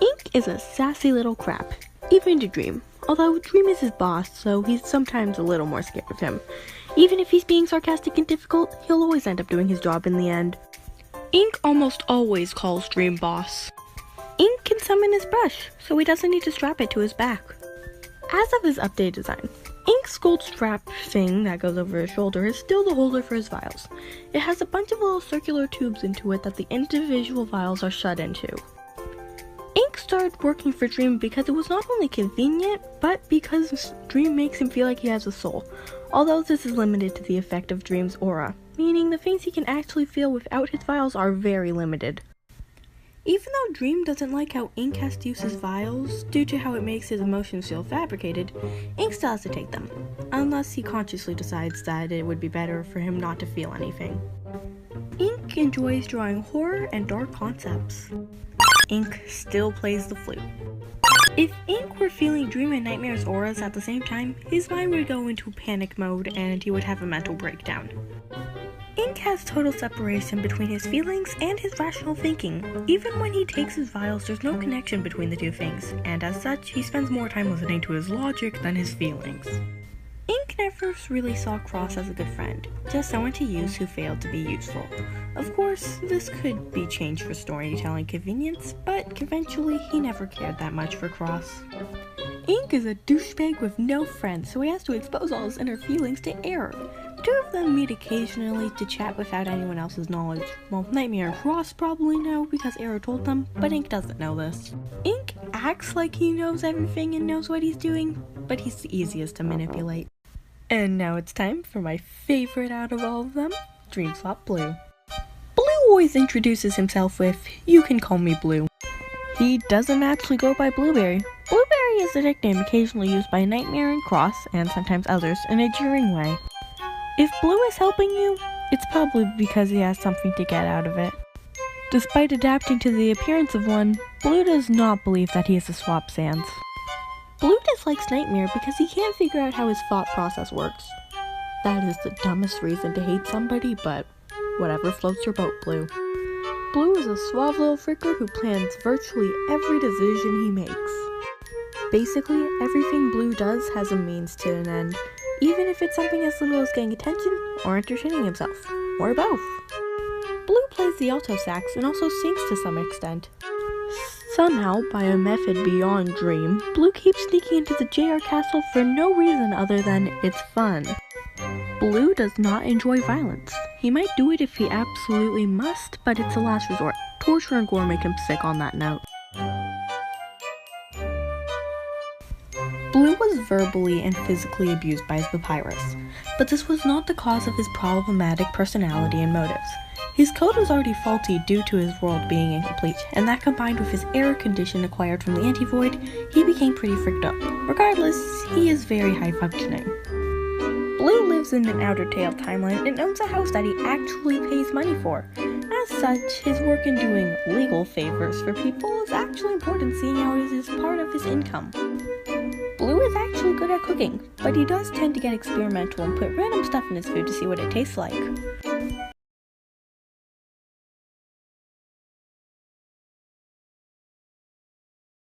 Ink is a sassy little crap, even to Dream. Although Dream is his boss, so he's sometimes a little more scared of him. Even if he's being sarcastic and difficult, he'll always end up doing his job in the end. Ink almost always calls Dream boss. Ink can summon his brush, so he doesn't need to strap it to his back. As of his update design, Ink's gold strap thing that goes over his shoulder is still the holder for his vials. It has a bunch of little circular tubes into it that the individual vials are shut into. Ink started working for Dream because it was not only convenient, but because Dream makes him feel like he has a soul, although this is limited to the effect of Dream's aura, meaning the things he can actually feel without his vials are very limited. Even though Dream doesn't like how Ink has to use his vials, due to how it makes his emotions feel fabricated, Ink still has to take them, unless he consciously decides that it would be better for him not to feel anything. Ink enjoys drawing horror and dark concepts. Ink still plays the flute. If Ink were feeling Dream and Nightmare's auras at the same time, his mind would go into panic mode and he would have a mental breakdown. Ink has total separation between his feelings and his rational thinking. Even when he takes his vials, there's no connection between the two things, and as such, he spends more time listening to his logic than his feelings. Ink never really saw Cross as a good friend, just someone to use who failed to be useful. Of course, this could be changed for storytelling convenience, but eventually he never cared that much for Cross. Ink is a douchebag with no friends, so he has to expose all his inner feelings to Error. Two of them meet occasionally to chat without anyone else's knowledge. Well, Nightmare and Cross probably know because Error told them, but Ink doesn't know this. Ink acts like he knows everything and knows what he's doing, but he's the easiest to manipulate. And now it's time for my favorite out of all of them, Dreamswap Blue. Blue always introduces himself with, "You can call me Blue." He doesn't actually go by Blueberry. Blueberry is a nickname occasionally used by Nightmare and Cross, and sometimes others, in a jeering way. If Blue is helping you, it's probably because he has something to get out of it. Despite adapting to the appearance of one, Blue does not believe that he is a Swap Sans. Blue dislikes Nightmare because he can't figure out how his thought process works. That is the dumbest reason to hate somebody, but whatever floats your boat, Blue. Blue is a suave little fricker who plans virtually every decision he makes. Basically, everything Blue does has a means to an end, even if it's something as little as getting attention or entertaining himself, or both. Blue plays the alto sax and also sings to some extent. Somehow, by a method beyond Dream, Blue keeps sneaking into the JR castle for no reason other than it's fun. Blue does not enjoy violence. He might do it if he absolutely must, but it's a last resort. Torture and gore make him sick on that note. Blue was verbally and physically abused by his papyrus, but this was not the cause of his problematic personality and motives. His code was already faulty due to his world being incomplete, and that combined with his error condition acquired from the anti-void, he became pretty freaked up. Regardless, he is very high-functioning. Blue lives in an Outer Tail timeline and owns a house that he actually pays money for. As such, his work in doing legal favors for people is actually important, seeing how it is part of his income. Blue is actually good at cooking, but he does tend to get experimental and put random stuff in his food to see what it tastes like.